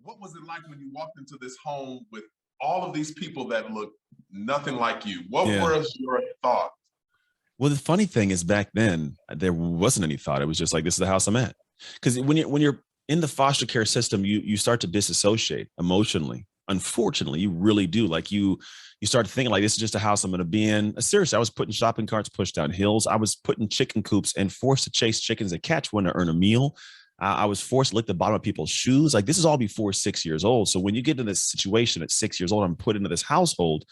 what was it like when you walked into this home with all of these people that look nothing like you? What Yeah. was your thought? Well, the funny thing is back then there wasn't any thought. It was just like, this is the house I'm at. Because when you're in the foster care system, you start to disassociate emotionally. Unfortunately, you really do. Like you start thinking like, this is just a house I'm going to be in. Seriously, I was putting shopping carts pushed down hills. I was putting chicken coops and forced to chase chickens and catch one to earn a meal. I was forced to lick the bottom of people's shoes. Like, this is all before 6 years old. So when you get in this situation at 6 years old, I'm put into this household.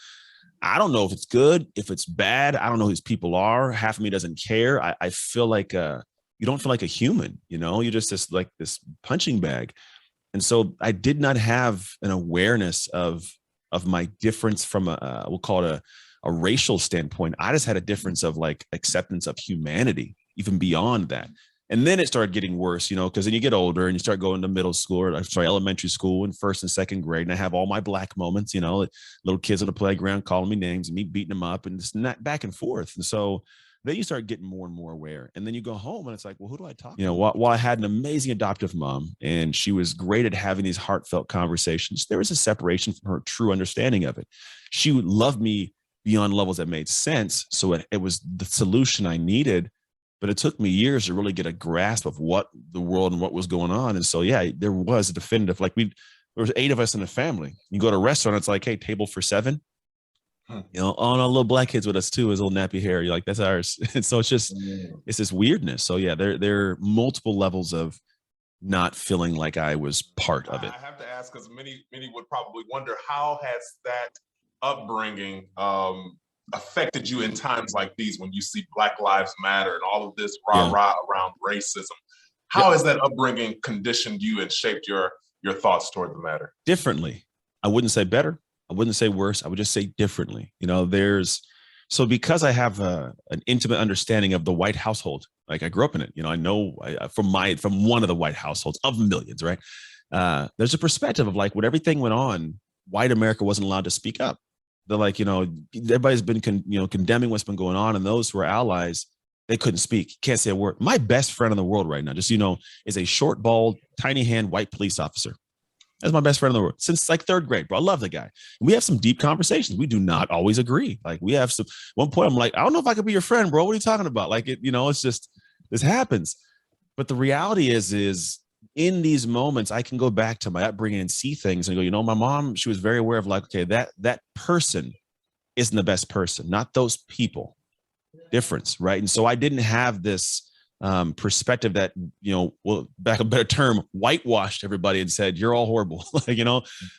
I don't know if it's good, if it's bad. I don't know who these people are. Half of me doesn't care. I feel like you don't feel like a human, you're just this punching bag. And so I did not have an awareness of my difference from we'll call it a racial standpoint. I just had a difference of like acceptance of humanity, even beyond that. And then it started getting worse, because then you get older and you start going to middle school, or sorry, elementary school, and first and second grade. And I have all my black moments, like little kids on the playground calling me names and me beating them up, and just not back and forth. And so then you start getting more and more aware. And then you go home and it's like, well, who do I talk to? While I had an amazing adoptive mom and she was great at having these heartfelt conversations, there was a separation from her true understanding of it. She loved me beyond levels that made sense. So it was the solution I needed. But it took me years to really get a grasp of what the world and what was going on. And so, yeah, there was a definitive, like there was 8 of us in the family. You go to a restaurant, it's like, hey, table for 7. Oh no, little black kids with us too, his little nappy hair. You're like, that's ours. And so it's this weirdness. So yeah, there are multiple levels of not feeling like I was part of it. I have to ask, because many would probably wonder, how has that upbringing affected you in times like these, when you see Black Lives Matter and all of this rah-rah around racism? How has that upbringing conditioned you and shaped your thoughts toward the matter? Differently. I wouldn't say better. I wouldn't say worse. I would just say differently. So because I have an intimate understanding of the white household, like I grew up in it, I know from one of the white households of millions, right? There's a perspective of like, when everything went on, white America wasn't allowed to speak up. They're like, everybody's been, condemning what's been going on. And those who are allies, they couldn't speak. Can't say a word. My best friend in the world right now, just, is a short, bald, tiny hand, white police officer. That's my best friend in the world since like 3rd grade, bro. I love the guy. And we have some deep conversations. We do not always agree. Like we have one point I'm like, I don't know if I could be your friend, bro. What are you talking about? Like it's just, this happens. But the reality is in these moments, I can go back to my upbringing and see things and go, my mom, she was very aware of like, okay, that person isn't the best person, not those people. Difference, right? And so I didn't have this perspective that, back a better term, whitewashed everybody and said, you're all horrible,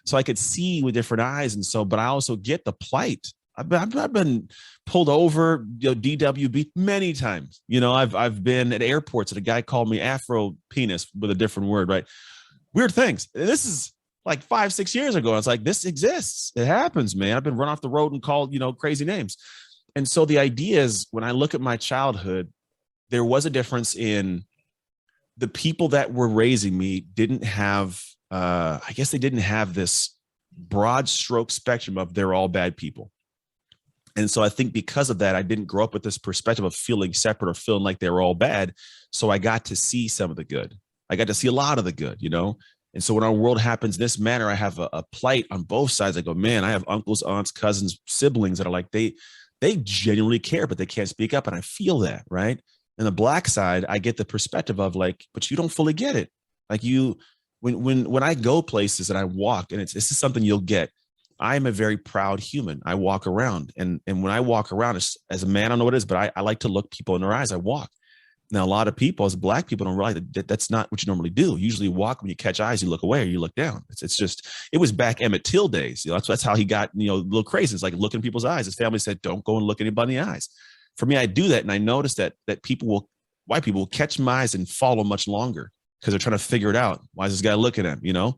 so I could see with different eyes. And so, but I also get the plight. I've been pulled over, DWB many times. I've been at airports and a guy called me Afro penis with a different word, right? Weird things. And this is like 5-6 years ago. It's like, this exists. It happens, man. I've been run off the road and called, crazy names. And so the idea is, when I look at my childhood, there was a difference in the people that were raising me didn't have, I guess they didn't have this broad stroke spectrum of they're all bad people. And so I think because of that, I didn't grow up with this perspective of feeling separate or feeling like they were all bad. So I got to see some of the good. I got to see a lot of the good, And so when our world happens in this manner, I have a plight on both sides. I go, man, I have uncles, aunts, cousins, siblings that are like, they genuinely care, but they can't speak up. And I feel that, right? And the Black side, I get the perspective of like, but you don't fully get it. Like when I go places and I walk, and this is something you'll get. I am a very proud human. I walk around, and when I walk around as a man, I don't know what it is, but I like to look people in their eyes. I walk. Now, a lot of people, as Black people, don't realize that's not what you normally do. You usually walk, when you catch eyes, you look away or you look down. It's just, it was back Emmett Till days. That's how he got, a little crazy. It's like looking in people's eyes. His family said, don't go and look anybody in the eyes. For me, I do that. And I noticed that white people will catch my eyes and follow much longer because they're trying to figure it out. Why is this guy looking at him,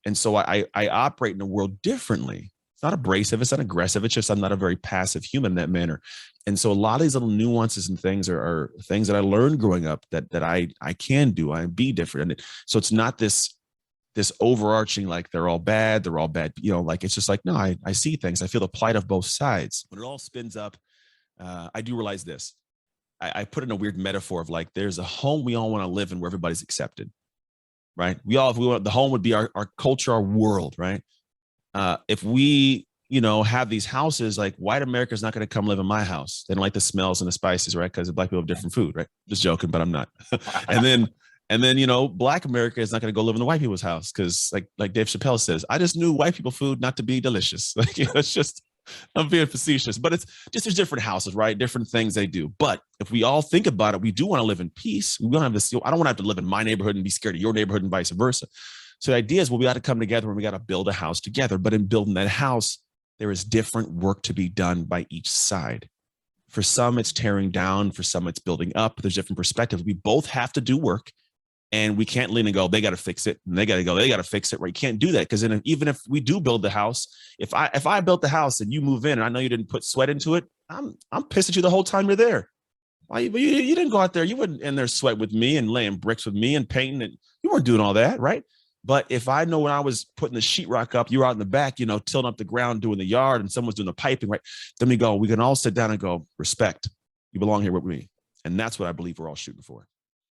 And so I operate in the world differently. It's not abrasive. It's not aggressive. It's just, I'm not a very passive human in that manner. And so a lot of these little nuances and things are things that I learned growing up that I can do. I be different. And so it's not this overarching, like they're all bad. Like, it's just like, no, I see things. I feel the plight of both sides. When it all spins up, I do realize this. I put in a weird metaphor of like, there's a home we all want to live in where everybody's accepted. right? If we want, the home would be our culture, our world, right? If we, have these houses, like white America is not going to come live in my house. They don't like the smells and the spices, right? Because black people have different food, right? Just joking, but I'm not. and then, black America is not going to go live in the white people's house because, like Dave Chappelle says, I just knew white people food not to be delicious. Like, it's just, I'm being facetious, but it's just there's different houses, right? Different things they do. But if we all think about it, we do want to live in peace. We don't have this. I don't want to have to live in my neighborhood and be scared of your neighborhood and vice versa. So the idea is, well, we got to come together and we got to build a house together. But in building that house, there is different work to be done by each side. For some, it's tearing down. For some, it's building up. There's different perspectives. We both have to do work. And we can't lean and go, they got to fix it. And they got to fix it. Right. You can't do that. Because then even if we do build the house, if I built the house and you move in and I know you didn't put sweat into it, I'm pissed at you the whole time you're there. Why you didn't go out there. You wouldn't in there sweat with me and laying bricks with me and painting. And you weren't doing all that. Right. But if I know when I was putting the sheetrock up, you were out in the back, tilling up the ground, doing the yard, and someone's doing the piping. Right. Then we can all sit down and go, respect. You belong here with me. And that's what I believe we're all shooting for.